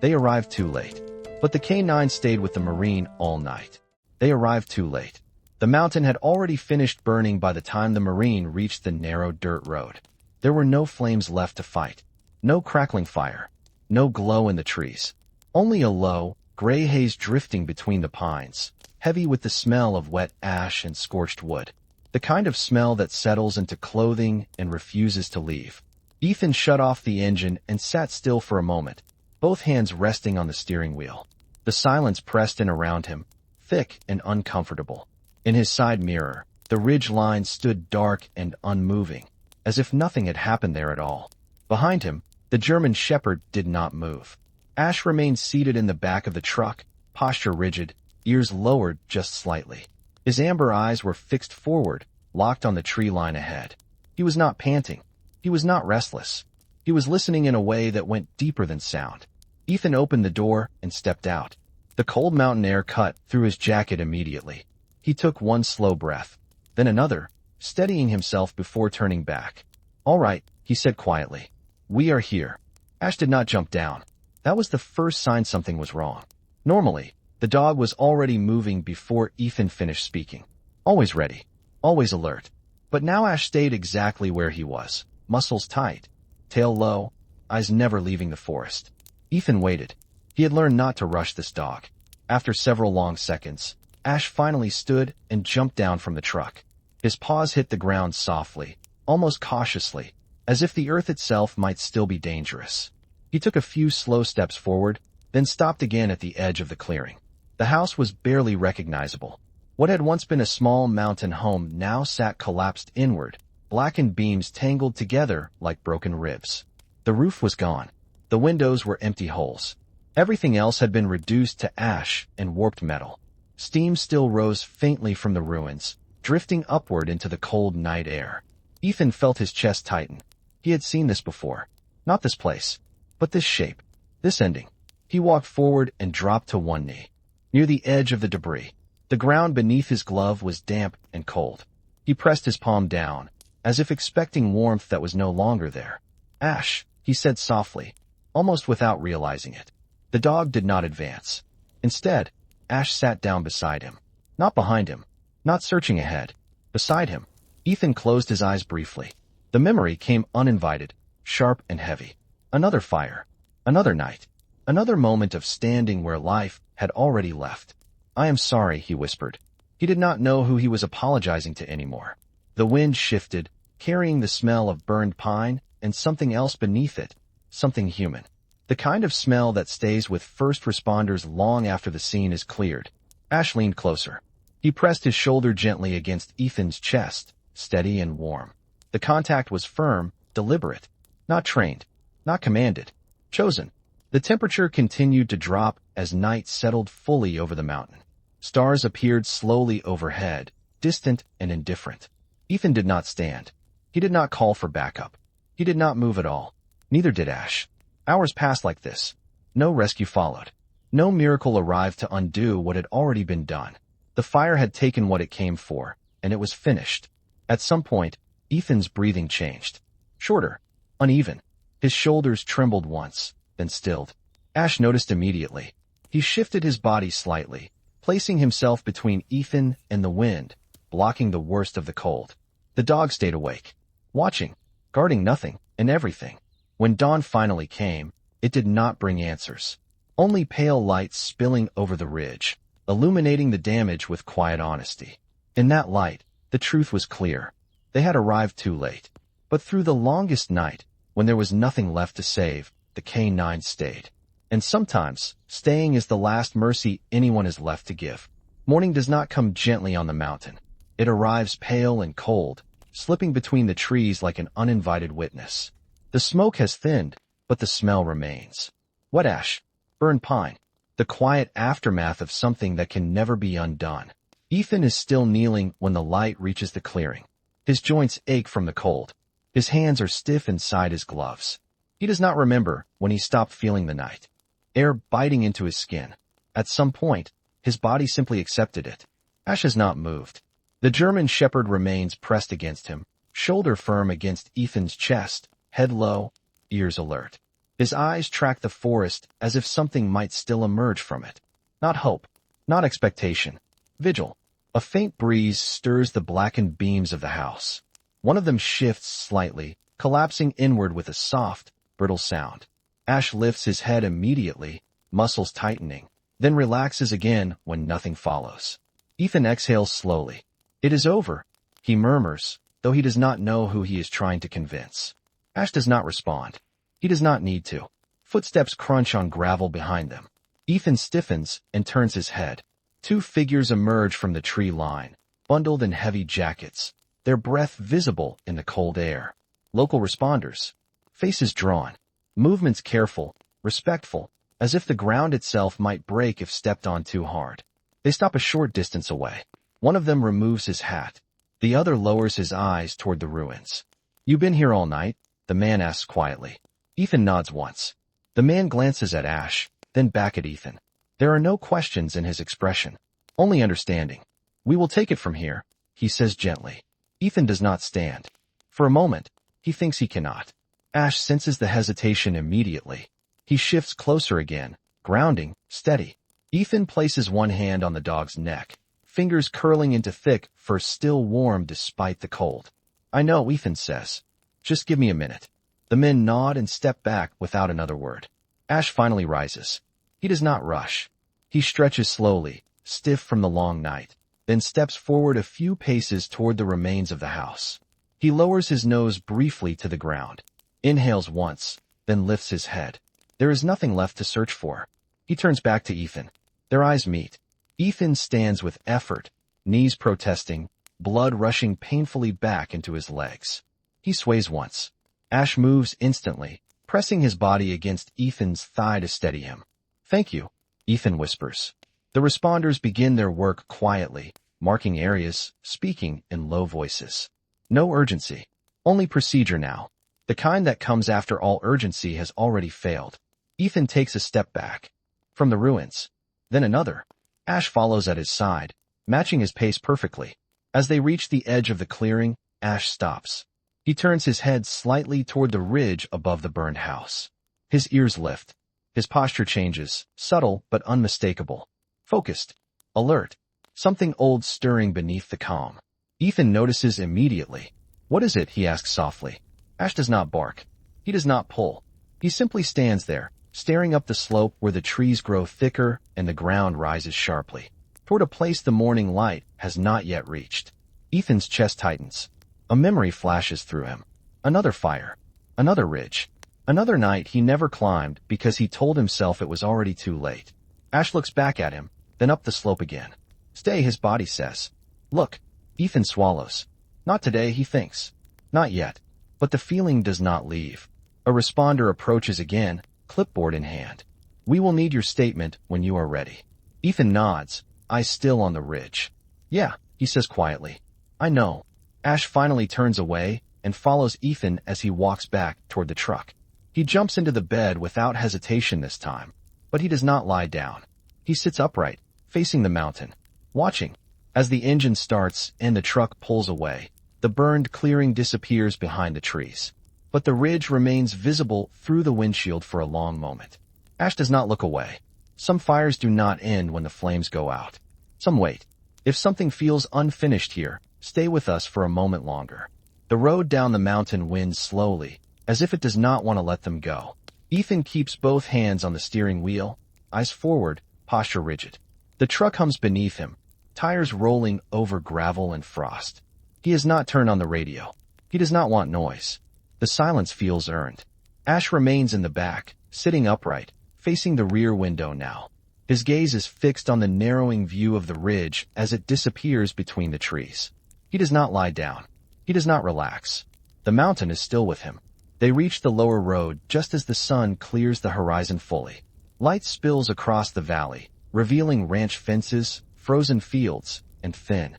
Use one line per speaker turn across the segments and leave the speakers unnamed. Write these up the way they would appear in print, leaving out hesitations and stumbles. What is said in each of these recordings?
They arrived too late. But the K9 stayed with the Marine all night. They arrived too late. The mountain had already finished burning by the time the Marine reached the narrow dirt road. There were no flames left to fight. No crackling fire. No glow in the trees. Only a low, gray haze drifting between the pines, heavy with the smell of wet ash and scorched wood. The kind of smell that settles into clothing and refuses to leave. Ethan shut off the engine and sat still for a moment, both hands resting on the steering wheel. The silence pressed in around him, thick and uncomfortable. In his side mirror, the ridge line stood dark and unmoving, as if nothing had happened there at all. Behind him, the German Shepherd did not move. Ash remained seated in the back of the truck, posture rigid, ears lowered just slightly. His amber eyes were fixed forward, locked on the tree line ahead. He was not panting. He was not restless. He was listening in a way that went deeper than sound. Ethan opened the door and stepped out. The cold mountain air cut through his jacket immediately. He took one slow breath, then another, steadying himself before turning back. "All right," he said quietly. "We are here." Ash did not jump down. That was the first sign something was wrong. Normally, the dog was already moving before Ethan finished speaking. Always ready. Always alert. But now Ash stayed exactly where he was, muscles tight, tail low, eyes never leaving the forest. Ethan waited. He had learned not to rush this dog. After several long seconds, Ash finally stood and jumped down from the truck. His paws hit the ground softly, almost cautiously, as if the earth itself might still be dangerous. He took a few slow steps forward, then stopped again at the edge of the clearing. The house was barely recognizable. What had once been a small mountain home now sat collapsed inward, blackened beams tangled together like broken ribs. The roof was gone. The windows were empty holes. Everything else had been reduced to ash and warped metal. Steam still rose faintly from the ruins, drifting upward into the cold night air. Ethan felt his chest tighten. He had seen this before. Not this place, but this shape, this ending. He walked forward and dropped to one knee. Near the edge of the debris, the ground beneath his glove was damp and cold. He pressed his palm down, as if expecting warmth that was no longer there. "Ash," he said softly, almost without realizing it. The dog did not advance. Instead, Ash sat down beside him. Not behind him, not searching ahead. Beside him. Ethan closed his eyes briefly. The memory came uninvited, sharp and heavy. Another fire. Another night. Another moment of standing where life had already left. "I am sorry," he whispered. He did not know who he was apologizing to anymore. The wind shifted, carrying the smell of burned pine and something else beneath it, something human. The kind of smell that stays with first responders long after the scene is cleared. Ash leaned closer. He pressed his shoulder gently against Ethan's chest, steady and warm. The contact was firm, deliberate, not trained, not commanded, chosen. The temperature continued to drop as night settled fully over the mountain. Stars appeared slowly overhead, distant and indifferent. Ethan did not stand. He did not call for backup. He did not move at all. Neither did Ash. Hours passed like this. No rescue followed. No miracle arrived to undo what had already been done. The fire had taken what it came for, and it was finished. At some point, Ethan's breathing changed. Shorter, uneven. His shoulders trembled once, then stilled. Ash noticed immediately. He shifted his body slightly, placing himself between Ethan and the wind, blocking the worst of the cold. The dog stayed awake, watching, guarding nothing and everything. When dawn finally came, it did not bring answers. Only pale light spilling over the ridge, illuminating the damage with quiet honesty. In that light, the truth was clear. They had arrived too late. But through the longest night, when there was nothing left to save, the K9 stayed. And sometimes, staying is the last mercy anyone is left to give. Morning does not come gently on the mountain. It arrives pale and cold, slipping between the trees like an uninvited witness. The smoke has thinned, but the smell remains. Wet ash, burned pine, the quiet aftermath of something that can never be undone. Ethan is still kneeling when the light reaches the clearing. His joints ache from the cold. His hands are stiff inside his gloves. He does not remember when he stopped feeling the night. Air biting into his skin. At some point, his body simply accepted it. Ash has not moved. The German Shepherd remains pressed against him, shoulder firm against Ethan's chest, head low, ears alert. His eyes track the forest as if something might still emerge from it. Not hope, not expectation. Vigil. A faint breeze stirs the blackened beams of the house. One of them shifts slightly, collapsing inward with a soft, brittle sound. Ash lifts his head immediately, muscles tightening, then relaxes again when nothing follows. Ethan exhales slowly. It is over, he murmurs, though he does not know who he is trying to convince. Ash does not respond. He does not need to. Footsteps crunch on gravel behind them. Ethan stiffens and turns his head. Two figures emerge from the tree line, bundled in heavy jackets, their breath visible in the cold air. Local responders. Faces drawn. Movements careful, respectful, as if the ground itself might break if stepped on too hard. They stop a short distance away. One of them removes his hat. The other lowers his eyes toward the ruins. "You been here all night?" the man asks quietly. Ethan nods once. The man glances at Ash, then back at Ethan. There are no questions in his expression, only understanding. "We will take it from here," he says gently. Ethan does not stand. For a moment, he thinks he cannot. Ash senses the hesitation immediately. He shifts closer again, grounding, steady. Ethan places one hand on the dog's neck, fingers curling into thick fur still warm despite the cold. "I know," Ethan says. "Just give me a minute." The men nod and step back without another word. Ash finally rises. He does not rush. He stretches slowly, stiff from the long night, then steps forward a few paces toward the remains of the house. He lowers his nose briefly to the ground, inhales once, then lifts his head. There is nothing left to search for. He turns back to Ethan. Their eyes meet. Ethan stands with effort, knees protesting, blood rushing painfully back into his legs. He sways once. Ash moves instantly, pressing his body against Ethan's thigh to steady him. "Thank you," Ethan whispers. The responders begin their work quietly, marking areas, speaking in low voices. No urgency, only procedure now. The kind that comes after all urgency has already failed. Ethan takes a step back. From the ruins. Then another. Ash follows at his side, matching his pace perfectly. As they reach the edge of the clearing, Ash stops. He turns his head slightly toward the ridge above the burned house. His ears lift. His posture changes, subtle but unmistakable. Focused. Alert. Something old stirring beneath the calm. Ethan notices immediately. "What is it?" he asks softly. Ash does not bark. He does not pull. He simply stands there, staring up the slope where the trees grow thicker and the ground rises sharply, toward a place the morning light has not yet reached. Ethan's chest tightens. A memory flashes through him. Another fire. Another ridge. Another night he never climbed because he told himself it was already too late. Ash looks back at him, then up the slope again. "Stay," his body says. "Look." Ethan swallows. Not today, he thinks. Not yet. But the feeling does not leave. A responder approaches again, clipboard in hand. "We will need your statement when you are ready." Ethan nods, eyes still on the ridge. "Yeah," he says quietly. "I know." Ash finally turns away and follows Ethan as he walks back toward the truck. He jumps into the bed without hesitation this time, but he does not lie down. He sits upright, facing the mountain, watching. As the engine starts and the truck pulls away, the burned clearing disappears behind the trees. But the ridge remains visible through the windshield for a long moment. Ash does not look away. Some fires do not end when the flames go out. Some wait. If something feels unfinished here, stay with us for a moment longer. The road down the mountain winds slowly, as if it does not want to let them go. Ethan keeps both hands on the steering wheel, eyes forward, posture rigid. The truck hums beneath him, tires rolling over gravel and frost. He has not turned on the radio. He does not want noise. The silence feels earned. Ash remains in the back, sitting upright, facing the rear window now. His gaze is fixed on the narrowing view of the ridge as it disappears between the trees. He does not lie down. He does not relax. The mountain is still with him. They reach the lower road just as the sun clears the horizon fully. Light spills across the valley, revealing ranch fences, frozen fields, and thin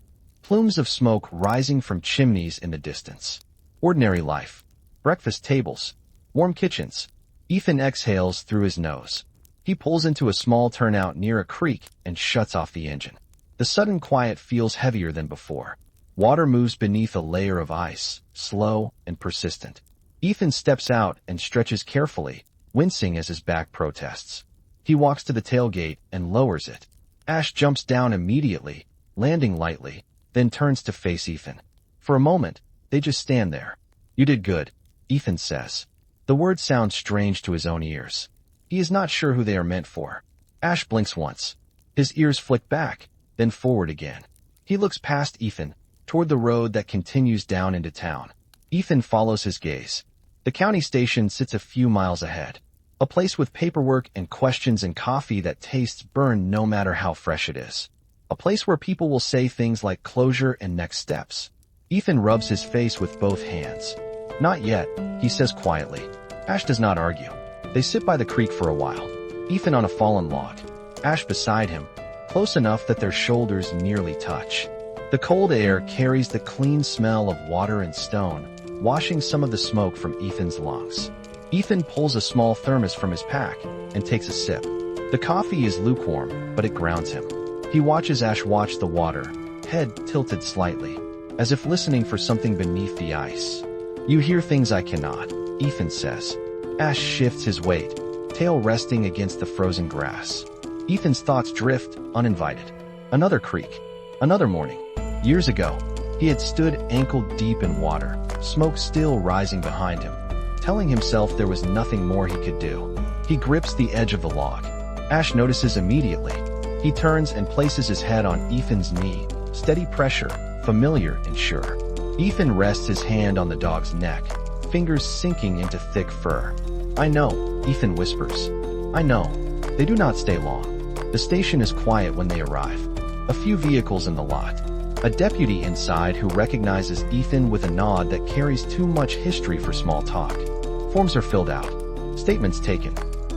plumes of smoke rising from chimneys in the distance. Ordinary life. Breakfast tables. Warm kitchens. Ethan exhales through his nose. He pulls into a small turnout near a creek and shuts off the engine. The sudden quiet feels heavier than before. Water moves beneath a layer of ice, slow and persistent. Ethan steps out and stretches carefully, wincing as his back protests. He walks to the tailgate and lowers it. Ash jumps down immediately, landing lightly, then turns to face Ethan. For a moment, they just stand there. "You did good," Ethan says. The words sound strange to his own ears. He is not sure who they are meant for. Ash blinks once. His ears flick back, then forward again. He looks past Ethan, toward the road that continues down into town. Ethan follows his gaze. The county station sits a few miles ahead. A place with paperwork and questions and coffee that tastes burned no matter how fresh it is. A place where people will say things like closure and next steps. Ethan rubs his face with both hands. "Not yet," he says quietly. Ash does not argue. They sit by the creek for a while. Ethan on a fallen log. Ash beside him, close enough that their shoulders nearly touch. The cold air carries the clean smell of water and stone, washing some of the smoke from Ethan's lungs. Ethan pulls a small thermos from his pack and takes a sip. The coffee is lukewarm, but it grounds him. He watches Ash watch the water, head tilted slightly, as if listening for something beneath the ice. "You hear things I cannot," Ethan says. Ash shifts his weight, tail resting against the frozen grass. Ethan's thoughts drift, uninvited. Another creek. Another morning. Years ago, he had stood ankle-deep in water, smoke still rising behind him, telling himself there was nothing more he could do. He grips the edge of the log. Ash notices immediately. He turns and places his head on Ethan's knee, steady pressure, familiar and sure. Ethan rests his hand on the dog's neck, fingers sinking into thick fur. "I know," Ethan whispers. "I know." They do not stay long. The station is quiet when they arrive. A few vehicles in the lot. A deputy inside who recognizes Ethan with a nod that carries too much history for small talk. Forms are filled out. Statements taken.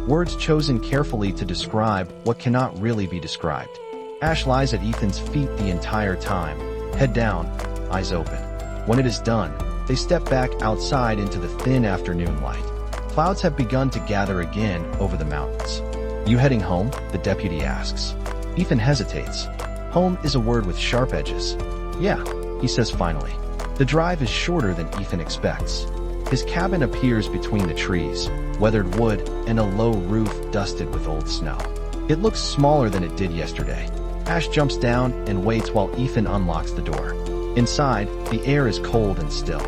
Words chosen carefully to describe what cannot really be described. Ash lies at Ethan's feet the entire time, head down, eyes open. When it is done, they step back outside into the thin afternoon light. Clouds have begun to gather again over the mountains. "You heading home?" the deputy asks. Ethan hesitates. Home is a word with sharp edges. "Yeah," he says finally. The drive is shorter than Ethan expects. His cabin appears between the trees, weathered wood, and a low roof dusted with old snow. It looks smaller than it did yesterday. Ash jumps down and waits while Ethan unlocks the door. Inside, the air is cold and still.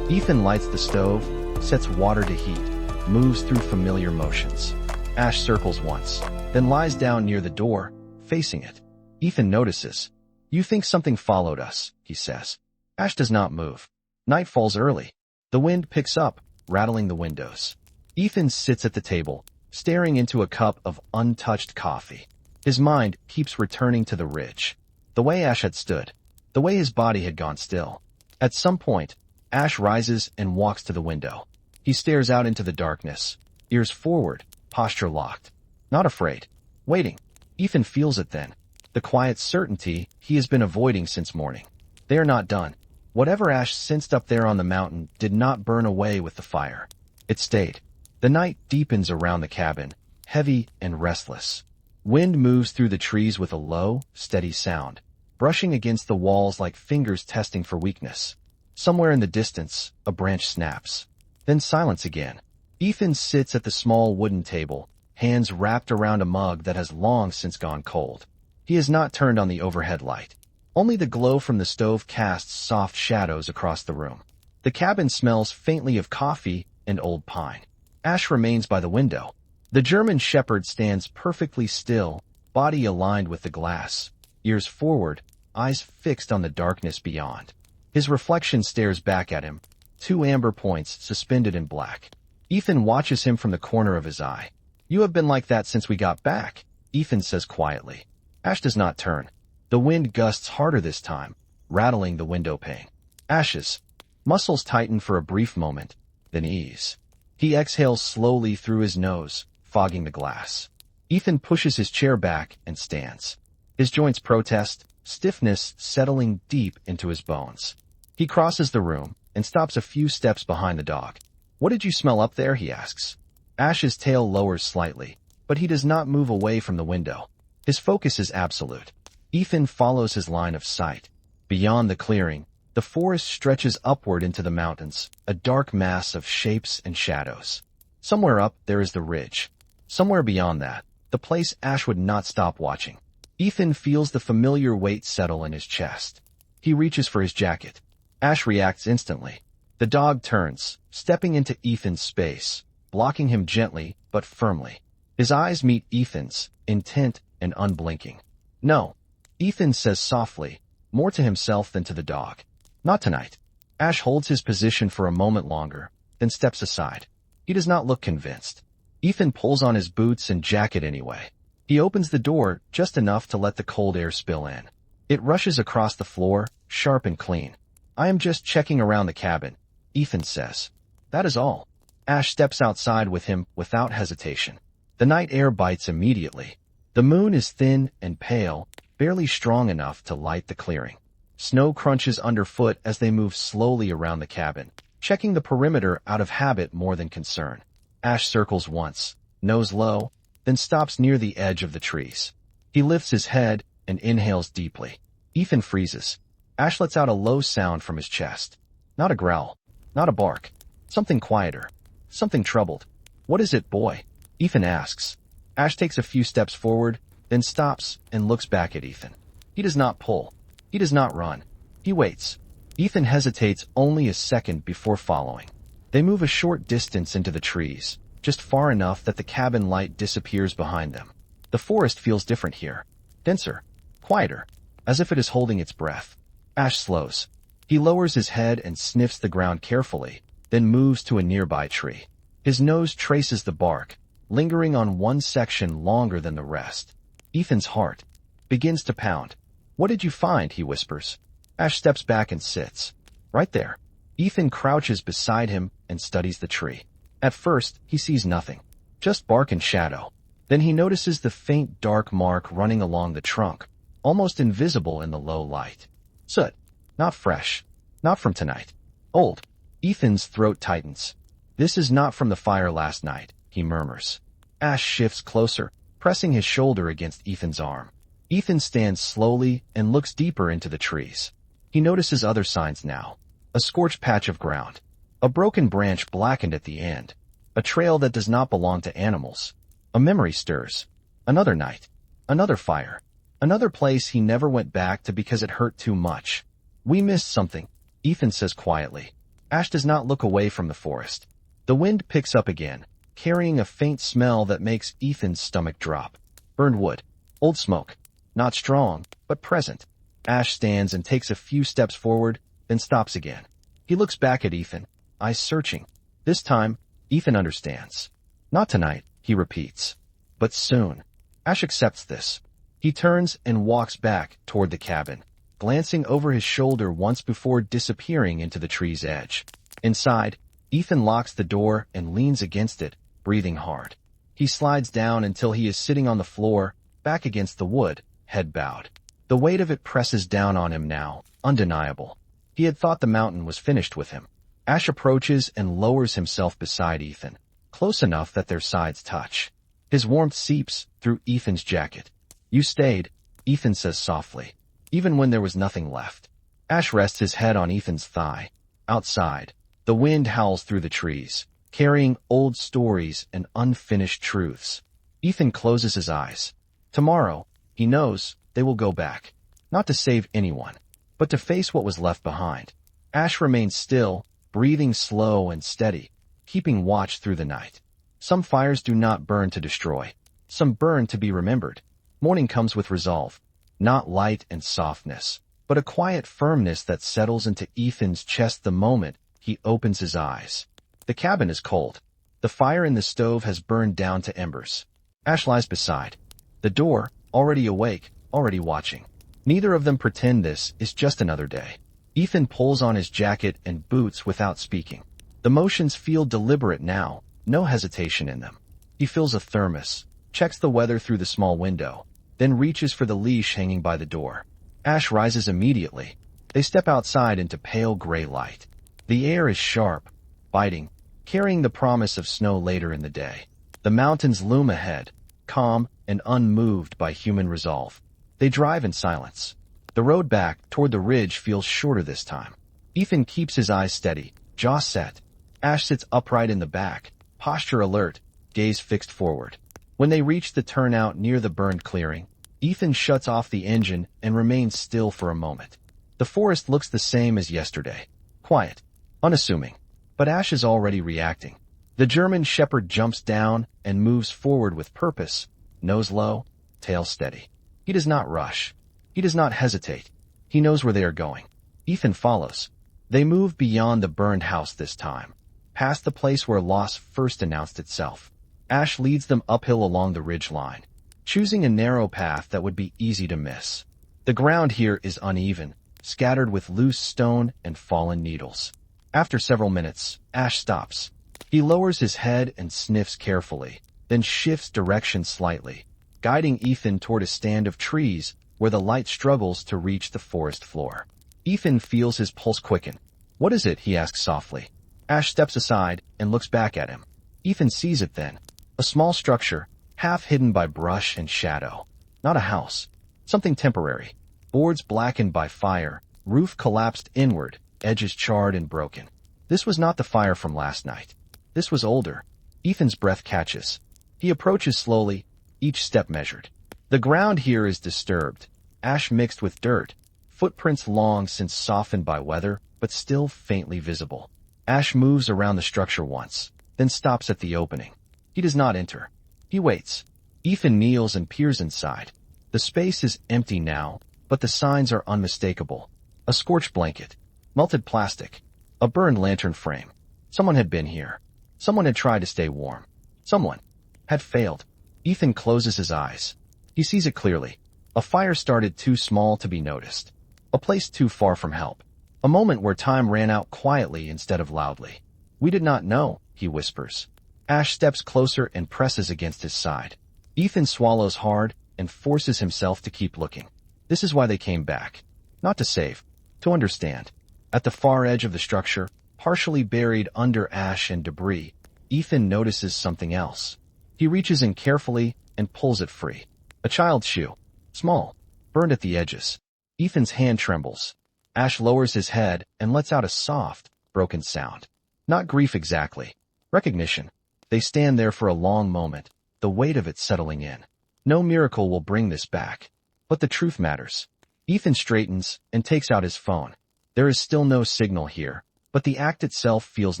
Ethan lights the stove, sets water to heat, moves through familiar motions. Ash circles once, then lies down near the door, facing it. Ethan notices. "You think something followed us," he says. Ash does not move. Night falls early. The wind picks up, rattling the windows. Ethan sits at the table, staring into a cup of untouched coffee. His mind keeps returning to the ridge. The way Ash had stood. The way his body had gone still. At some point, Ash rises and walks to the window. He stares out into the darkness, ears forward, posture locked. Not afraid. Waiting. Ethan feels it then. The quiet certainty he has been avoiding since morning. They are not done. Whatever Ash sensed up there on the mountain did not burn away with the fire. It stayed. The night deepens around the cabin, heavy and restless. Wind moves through the trees with a low, steady sound, brushing against the walls like fingers testing for weakness. Somewhere in the distance, a branch snaps. Then silence again. Ethan sits at the small wooden table, hands wrapped around a mug that has long since gone cold. He has not turned on the overhead light. Only the glow from the stove casts soft shadows across the room. The cabin smells faintly of coffee and old pine. Ash remains by the window. The German shepherd stands perfectly still, body aligned with the glass, ears forward, eyes fixed on the darkness beyond. His reflection stares back at him, two amber points suspended in black. Ethan watches him from the corner of his eye. "You have been like that since we got back," Ethan says quietly. Ash does not turn. The wind gusts harder this time, rattling the window pane. Ash's muscles tighten for a brief moment, then ease. He exhales slowly through his nose, fogging the glass. Ethan pushes his chair back and stands. His joints protest, stiffness settling deep into his bones. He crosses the room and stops a few steps behind the dog. "What did you smell up there?" he asks. Ash's tail lowers slightly, but he does not move away from the window. His focus is absolute. Ethan follows his line of sight. Beyond the clearing, the forest stretches upward into the mountains, a dark mass of shapes and shadows. Somewhere up there is the ridge. Somewhere beyond that, the place Ash would not stop watching. Ethan feels the familiar weight settle in his chest. He reaches for his jacket. Ash reacts instantly. The dog turns, stepping into Ethan's space, blocking him gently but firmly. His eyes meet Ethan's, intent and unblinking. "No," Ethan says softly, more to himself than to the dog. "Not tonight." Ash holds his position for a moment longer, then steps aside. He does not look convinced. Ethan pulls on his boots and jacket anyway. He opens the door just enough to let the cold air spill in. It rushes across the floor, sharp and clean. "I am just checking around the cabin," Ethan says. "That is all." Ash steps outside with him without hesitation. The night air bites immediately. The moon is thin and pale, barely strong enough to light the clearing. Snow crunches underfoot as they move slowly around the cabin, checking the perimeter out of habit more than concern. Ash circles once, nose low, then stops near the edge of the trees. He lifts his head and inhales deeply. Ethan freezes. Ash lets out a low sound from his chest. Not a growl, not a bark. Something quieter, something troubled. "What is it, boy?" Ethan asks. Ash takes a few steps forward, then stops and looks back at Ethan. He does not pull. He does not run. He waits. Ethan hesitates only a second before following. They move a short distance into the trees, just far enough that the cabin light disappears behind them. The forest feels different here. Denser, quieter, as if it is holding its breath. Ash slows. He lowers his head and sniffs the ground carefully, then moves to a nearby tree. His nose traces the bark, lingering on one section longer than the rest. Ethan's heart begins to pound. "What did you find?" he whispers. Ash steps back and sits. Right there. Ethan crouches beside him and studies the tree. At first, he sees nothing, just bark and shadow. Then he notices the faint dark mark running along the trunk, almost invisible in the low light. Soot. Not fresh. Not from tonight. Old. Ethan's throat tightens. "This is not from the fire last night," he murmurs. Ash shifts closer, pressing his shoulder against Ethan's arm. Ethan stands slowly and looks deeper into the trees. He notices other signs now. A scorched patch of ground. A broken branch blackened at the end. A trail that does not belong to animals. A memory stirs. Another night. Another fire. Another place he never went back to because it hurt too much. "We missed something," Ethan says quietly. Ash does not look away from the forest. The wind picks up again, carrying a faint smell that makes Ethan's stomach drop. Burned wood. Old smoke. Not strong, but present. Ash stands and takes a few steps forward, then stops again. He looks back at Ethan, eyes searching. This time, Ethan understands. "Not tonight," he repeats. "But soon." Ash accepts this. He turns and walks back toward the cabin, glancing over his shoulder once before disappearing into the tree's edge. Inside, Ethan locks the door and leans against it, breathing hard. He slides down until he is sitting on the floor, back against the wood, head bowed. The weight of it presses down on him now, undeniable. He had thought the mountain was finished with him. Ash approaches and lowers himself beside Ethan, close enough that their sides touch. His warmth seeps through Ethan's jacket. "You stayed," Ethan says softly, even when there was nothing left. Ash rests his head on Ethan's thigh. Outside, the wind howls through the trees, carrying old stories and unfinished truths. Ethan closes his eyes. Tomorrow, he knows, they will go back. Not to save anyone, but to face what was left behind. Ash remains still, breathing slow and steady, keeping watch through the night. Some fires do not burn to destroy. Some burn to be remembered. Morning comes with resolve. Not light and softness, but a quiet firmness that settles into Ethan's chest the moment he opens his eyes. The cabin is cold. The fire in the stove has burned down to embers. Ash lies beside the door, already awake, already watching. Neither of them pretend this is just another day. Ethan pulls on his jacket and boots without speaking. The motions feel deliberate now, no hesitation in them. He fills a thermos, checks the weather through the small window, then reaches for the leash hanging by the door. Ash rises immediately. They step outside into pale gray light. The air is sharp, biting, carrying the promise of snow later in the day. The mountains loom ahead, calm and unmoved by human resolve. They drive in silence. The road back toward the ridge feels shorter this time. Ethan keeps his eyes steady, jaw set. Ash sits upright in the back, posture alert, gaze fixed forward. When they reach the turnout near the burned clearing, Ethan shuts off the engine and remains still for a moment. The forest looks the same as yesterday. Quiet, unassuming. But Ash is already reacting. The German shepherd jumps down and moves forward with purpose, nose low, tail steady. He does not rush. He does not hesitate. He knows where they are going. Ethan follows. They move beyond the burned house this time, past the place where loss first announced itself. Ash leads them uphill along the ridge line, choosing a narrow path that would be easy to miss. The ground here is uneven, scattered with loose stone and fallen needles. After several minutes, Ash stops. He lowers his head and sniffs carefully, then shifts direction slightly, guiding Ethan toward a stand of trees where the light struggles to reach the forest floor. Ethan feels his pulse quicken. "What is it?" he asks softly. Ash steps aside and looks back at him. Ethan sees it then. A small structure, half hidden by brush and shadow. Not a house. Something temporary. Boards blackened by fire, roof collapsed inward, edges charred and broken. This was not the fire from last night. This was older. Ethan's breath catches. He approaches slowly, each step measured. The ground here is disturbed, ash mixed with dirt, footprints long since softened by weather, but still faintly visible. Ash moves around the structure once, then stops at the opening. He does not enter. He waits. Ethan kneels and peers inside. The space is empty now, but the signs are unmistakable. A scorched blanket, melted plastic, a burned lantern frame. Someone had been here. Someone had tried to stay warm. Someone had failed. Ethan closes his eyes. He sees it clearly. A fire started too small to be noticed. A place too far from help. A moment where time ran out quietly instead of loudly. "We did not know," he whispers. Ash steps closer and presses against his side. Ethan swallows hard and forces himself to keep looking. This is why they came back. Not to save, to understand. At the far edge of the structure, partially buried under ash and debris, Ethan notices something else. He reaches in carefully and pulls it free. A child's shoe. Small, burned at the edges. Ethan's hand trembles. Ash lowers his head and lets out a soft, broken sound. Not grief exactly. Recognition. They stand there for a long moment, the weight of it settling in. No miracle will bring this back. But the truth matters. Ethan straightens and takes out his phone. There is still no signal here, but the act itself feels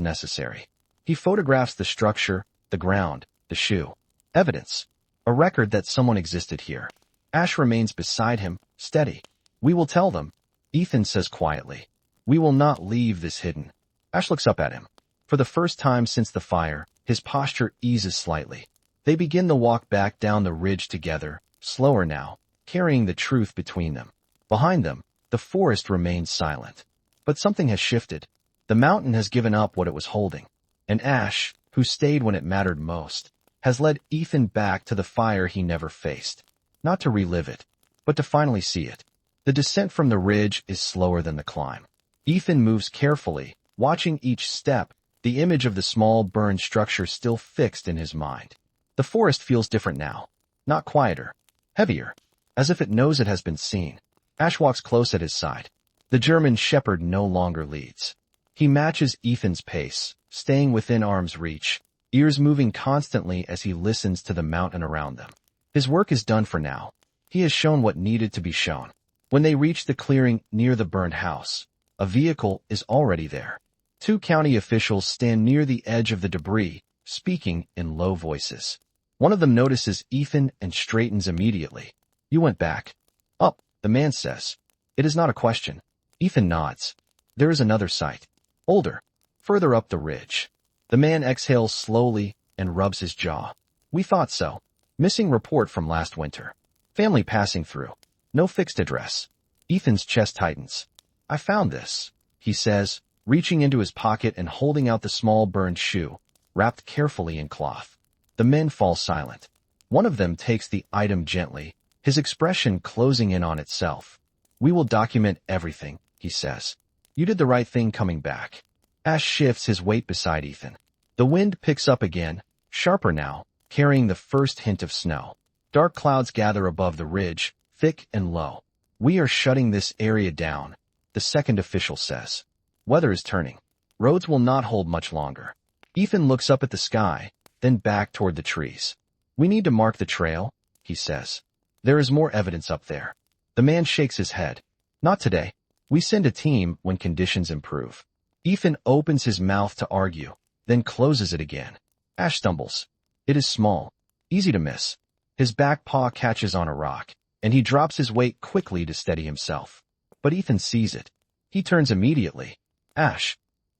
necessary. He photographs the structure, the ground, the shoe. Evidence. A record that someone existed here. Ash remains beside him, steady. "We will tell them," Ethan says quietly. "We will not leave this hidden." Ash looks up at him. For the first time since the fire, his posture eases slightly. They begin the walk back down the ridge together, slower now, carrying the truth between them. Behind them, the forest remains silent. But something has shifted. The mountain has given up what it was holding. And Ash, who stayed when it mattered most, has led Ethan back to the fire he never faced. Not to relive it, but to finally see it. The descent from the ridge is slower than the climb. Ethan moves carefully, watching each step, the image of the small burned structure still fixed in his mind. The forest feels different now. Not quieter. Heavier. As if it knows it has been seen. Ash walks close at his side. The German shepherd no longer leads. He matches Ethan's pace, staying within arm's reach, ears moving constantly as he listens to the mountain around them. His work is done for now. He has shown what needed to be shown. When they reach the clearing near the burned house, a vehicle is already there. 2 county officials stand near the edge of the debris, speaking in low voices. One of them notices Ethan and straightens immediately. "You went back." "Up," the man says. It is not a question. Ethan nods. There is another site. Older. Further up the ridge. The man exhales slowly and rubs his jaw. "We thought so. Missing report from last winter. Family passing through. No fixed address." Ethan's chest tightens. "I found this," he says, reaching into his pocket and holding out the small burned shoe, wrapped carefully in cloth. The men fall silent. One of them takes the item gently, his expression closing in on itself. "We will document everything," he says. "You did the right thing coming back." Ash shifts his weight beside Ethan. The wind picks up again, sharper now, carrying the first hint of snow. Dark clouds gather above the ridge, thick and low. "We are shutting this area down," the second official says. "Weather is turning. Roads will not hold much longer." Ethan looks up at the sky, then back toward the trees. We need to mark the trail, he says. There is more evidence up there. The man shakes his head. Not today. We send a team when conditions improve. Ethan opens his mouth to argue, then closes it again. Ash stumbles. It is small, easy to miss. His back paw catches on a rock, and he drops his weight quickly to steady himself. But Ethan sees it. He turns immediately. Ash.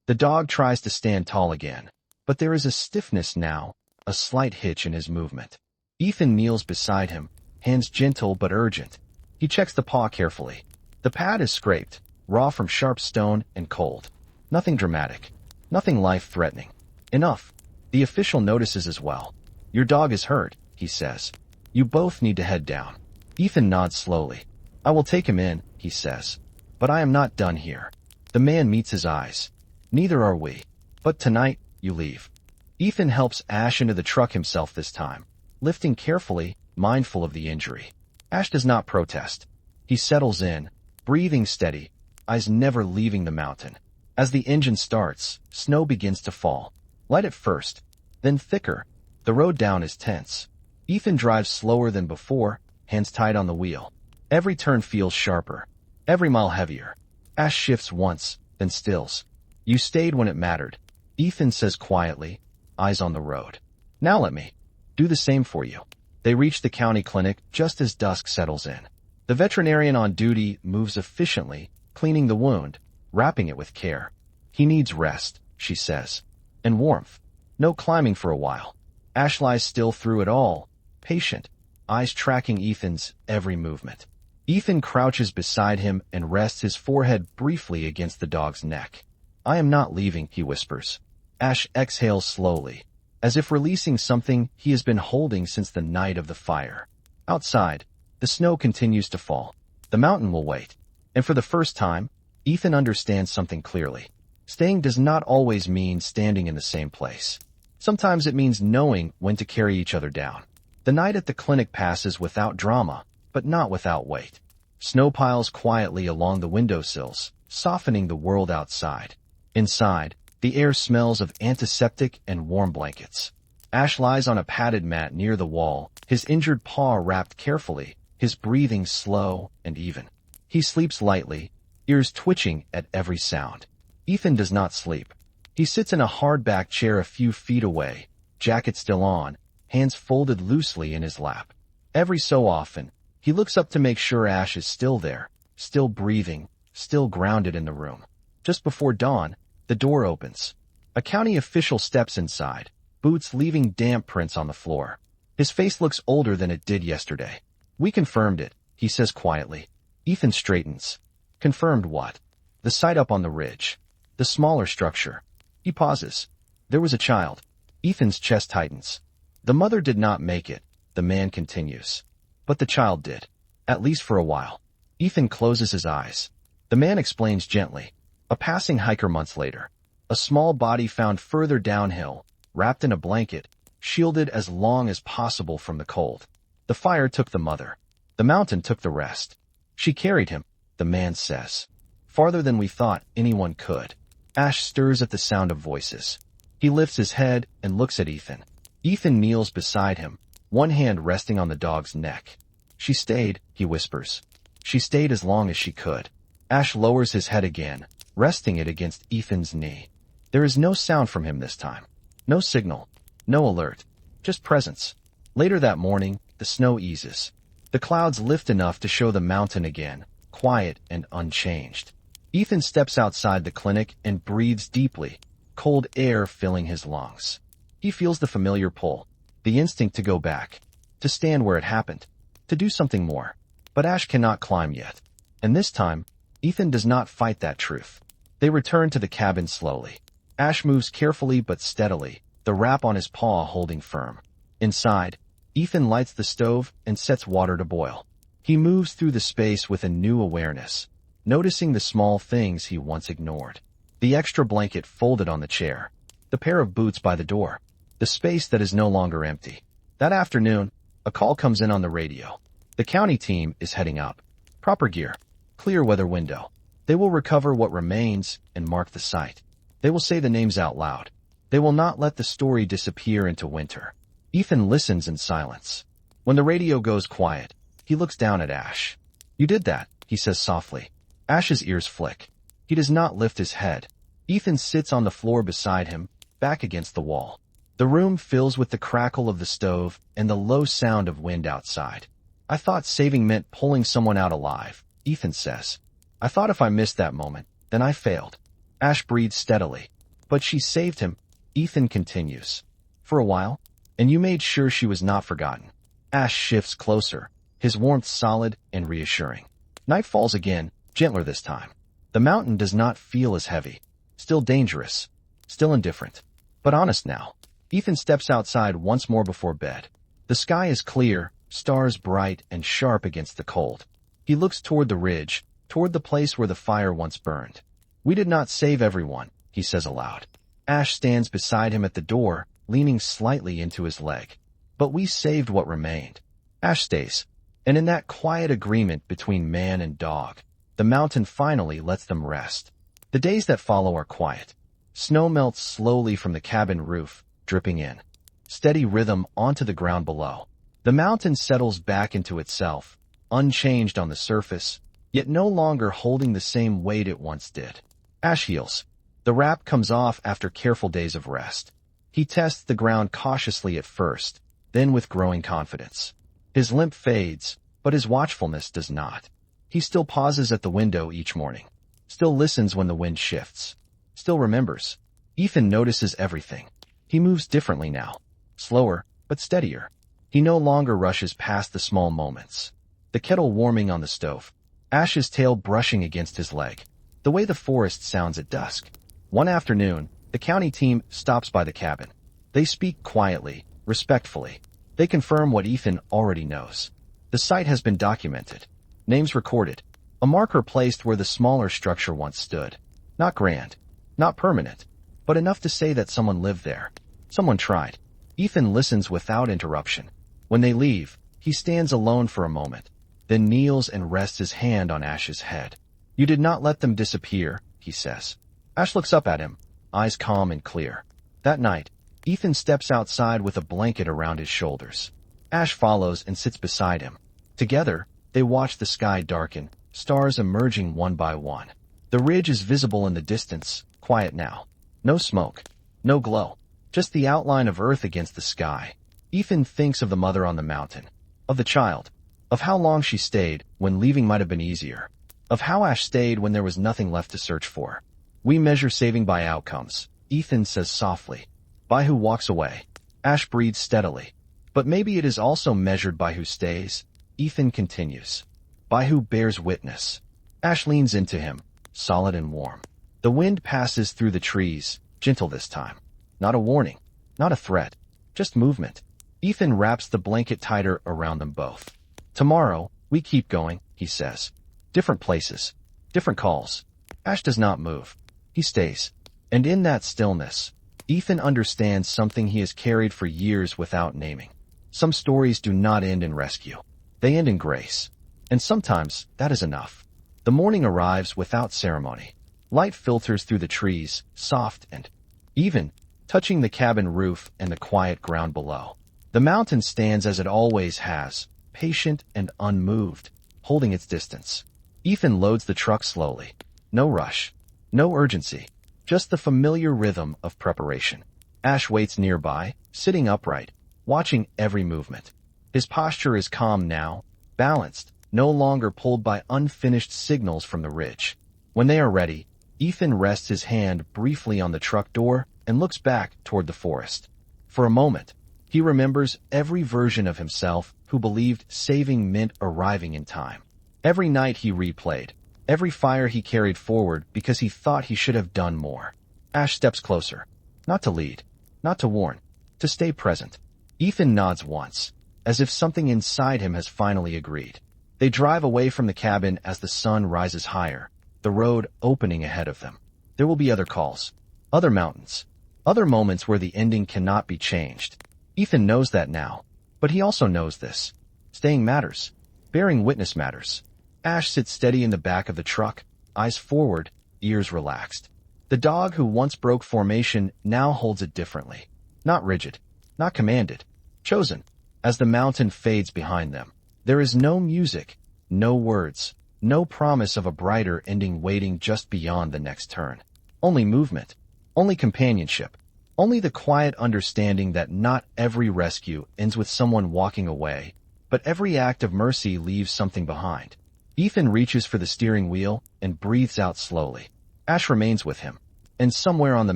The dog tries to stand tall again, but there is a stiffness now, a slight hitch in his movement. Ethan kneels beside him, hands gentle but urgent. He checks the paw carefully. The pad is scraped, raw from sharp stone and cold. Nothing dramatic. Nothing life-threatening. Enough. The official notices as well. Your dog is hurt, he says. You both need to head down. Ethan nods slowly. I will take him in, he says. But I am not done here. The man meets his eyes. Neither are we. But tonight, you leave. Ethan helps Ash into the truck himself this time, lifting carefully, mindful of the injury. Ash does not protest. He settles in, breathing steady, eyes never leaving the mountain. As the engine starts, snow begins to fall. Light at first, then thicker. The road down is tense. Ethan drives slower than before, hands tight on the wheel. Every turn feels sharper, every mile heavier. Ash shifts once, then stills. You stayed when it mattered, Ethan says quietly, eyes on the road. Now let me do the same for you. They reach the county clinic just as dusk settles in. The veterinarian on duty moves efficiently, cleaning the wound, wrapping it with care. He needs rest, she says. And warmth. No climbing for a while. Ash lies still through it all, patient, eyes tracking Ethan's every movement. Ethan crouches beside him and rests his forehead briefly against the dog's neck. I am not leaving, he whispers. Ash exhales slowly, as if releasing something he has been holding since the night of the fire. Outside, the snow continues to fall. The mountain will wait. And for the first time, Ethan understands something clearly. Staying does not always mean standing in the same place. Sometimes it means knowing when to carry each other down. The night at the clinic passes without drama, but not without weight. Snow piles quietly along the windowsills, softening the world outside. Inside, the air smells of antiseptic and warm blankets. Ash lies on a padded mat near the wall, his injured paw wrapped carefully, his breathing slow and even. He sleeps lightly, ears twitching at every sound. Ethan does not sleep. He sits in a hard-back chair a few feet away, jacket still on, hands folded loosely in his lap. Every so often, he looks up to make sure Ash is still there, still breathing, still grounded in the room. Just before dawn, the door opens. A county official steps inside, boots leaving damp prints on the floor. His face looks older than it did yesterday. We confirmed it, he says quietly. Ethan straightens. Confirmed what? The site up on the ridge. The smaller structure. He pauses. There was a child. Ethan's chest tightens. The mother did not make it, the man continues. But the child did. At least for a while. Ethan closes his eyes. The man explains gently. A passing hiker months later. A small body found further downhill, wrapped in a blanket, shielded as long as possible from the cold. The fire took the mother. The mountain took the rest. She carried him, the man says. Farther than we thought anyone could. Ash stirs at the sound of voices. He lifts his head and looks at Ethan. Ethan kneels beside him, one hand resting on the dog's neck. She stayed, he whispers. She stayed as long as she could. Ash lowers his head again, resting it against Ethan's knee. There is no sound from him this time. No signal. No alert. Just presence. Later that morning, the snow eases. The clouds lift enough to show the mountain again, quiet and unchanged. Ethan steps outside the clinic and breathes deeply, cold air filling his lungs. He feels the familiar pull, the instinct to go back, to stand where it happened, to do something more. But Ash cannot climb yet. And this time, Ethan does not fight that truth. They return to the cabin slowly. Ash moves carefully but steadily, the wrap on his paw holding firm. Inside, Ethan lights the stove and sets water to boil. He moves through the space with a new awareness, noticing the small things he once ignored. The extra blanket folded on the chair, the pair of boots by the door, the space that is no longer empty. That afternoon, a call comes in on the radio. The county team is heading up. Proper gear, clear weather window. They will recover what remains and mark the site. They will say the names out loud. They will not let the story disappear into winter. Ethan listens in silence. When the radio goes quiet, he looks down at Ash. "You did that," he says softly. Ash's ears flick. He does not lift his head. Ethan sits on the floor beside him, back against the wall. The room fills with the crackle of the stove and the low sound of wind outside. "I thought saving meant pulling someone out alive," Ethan says. "I thought if I missed that moment, then I failed." Ash breathes steadily. "But she saved him," Ethan continues. "For a while, and you made sure she was not forgotten." Ash shifts closer, his warmth solid and reassuring. Night falls again, gentler this time. The mountain does not feel as heavy. Still dangerous, still indifferent, but honest now. Ethan steps outside once more before bed. The sky is clear, stars bright and sharp against the cold. He looks toward the ridge, toward the place where the fire once burned. "We did not save everyone," he says aloud. Ash stands beside him at the door, leaning slightly into his leg. "But we saved what remained." Ash stays, and in that quiet agreement between man and dog, the mountain finally lets them rest. The days that follow are quiet. Snow melts slowly from the cabin roof, dripping in. Steady rhythm onto the ground below. The mountain settles back into itself, unchanged on the surface, yet no longer holding the same weight it once did. Ash heals. The wrap comes off after careful days of rest. He tests the ground cautiously at first, then with growing confidence. His limp fades, but his watchfulness does not. He still pauses at the window each morning, still listens when the wind shifts, still remembers. Ethan notices everything. He moves differently now, slower, but steadier. He no longer rushes past the small moments. The kettle warming on the stove, Ash's tail brushing against his leg, the way the forest sounds at dusk. One afternoon, the county team stops by the cabin. They speak quietly, respectfully. They confirm what Ethan already knows. The site has been documented, names recorded, a marker placed where the smaller structure once stood. Not grand, not permanent, but enough to say that someone lived there. Someone tried. Ethan listens without interruption. When they leave, he stands alone for a moment, then kneels and rests his hand on Ash's head. "You did not let them disappear," he says. Ash looks up at him, eyes calm and clear. That night, Ethan steps outside with a blanket around his shoulders. Ash follows and sits beside him. Together, they watch the sky darken, stars emerging one by one. The ridge is visible in the distance, quiet now. No smoke, no glow, just the outline of earth against the sky. Ethan thinks of the mother on the mountain, of the child, of how long she stayed when leaving might have been easier, of how Ash stayed when there was nothing left to search for. "We measure saving by outcomes," Ethan says softly. "By who walks away." Ash breathes steadily. "But maybe it is also measured by who stays," Ethan continues. "By who bears witness." Ash leans into him, solid and warm. The wind passes through the trees, gentle this time. Not a warning, not a threat, just movement. Ethan wraps the blanket tighter around them both. "Tomorrow, we keep going," he says. "Different places, different calls." Ash does not move. He stays. And in that stillness, Ethan understands something he has carried for years without naming. Some stories do not end in rescue. They end in grace. And sometimes that is enough. The morning arrives without ceremony. Light filters through the trees, soft and even, touching the cabin roof and the quiet ground below. The mountain stands as it always has, patient and unmoved, holding its distance. Ethan loads the truck slowly. No rush, no urgency, just the familiar rhythm of preparation. Ash waits nearby, sitting upright, watching every movement. His posture is calm now, balanced, no longer pulled by unfinished signals from the ridge. When they are ready, Ethan rests his hand briefly on the truck door and looks back toward the forest. For a moment, he remembers every version of himself who believed saving meant arriving in time. Every night he replayed, every fire he carried forward because he thought he should have done more. Ash steps closer, not to lead, not to warn, to stay present. Ethan nods once, as if something inside him has finally agreed. They drive away from the cabin as the sun rises higher, the road opening ahead of them. There will be other calls, other mountains, other moments where the ending cannot be changed. Ethan knows that now, but he also knows this. Staying matters. Bearing witness matters. Ash sits steady in the back of the truck, eyes forward, ears relaxed. The dog who once broke formation now holds it differently. Not rigid, not commanded, chosen. As the mountain fades behind them, there is no music, no words, no promise of a brighter ending waiting just beyond the next turn. Only movement, only companionship, only the quiet understanding that not every rescue ends with someone walking away, but every act of mercy leaves something behind. Ethan reaches for the steering wheel and breathes out slowly. Ash remains with him. And somewhere on the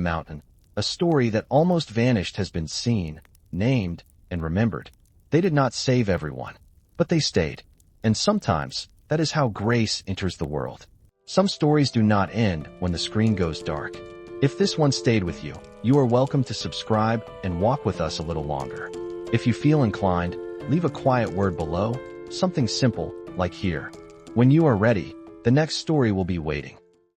mountain, a story that almost vanished has been seen, named, and remembered. They did not save everyone, but they stayed. And sometimes, that is how grace enters the world. Some stories do not end when the screen goes dark. If this one stayed with you, you are welcome to subscribe and walk with us a little longer. If you feel inclined, leave a quiet word below, something simple, like here. When you are ready, the next story will be waiting.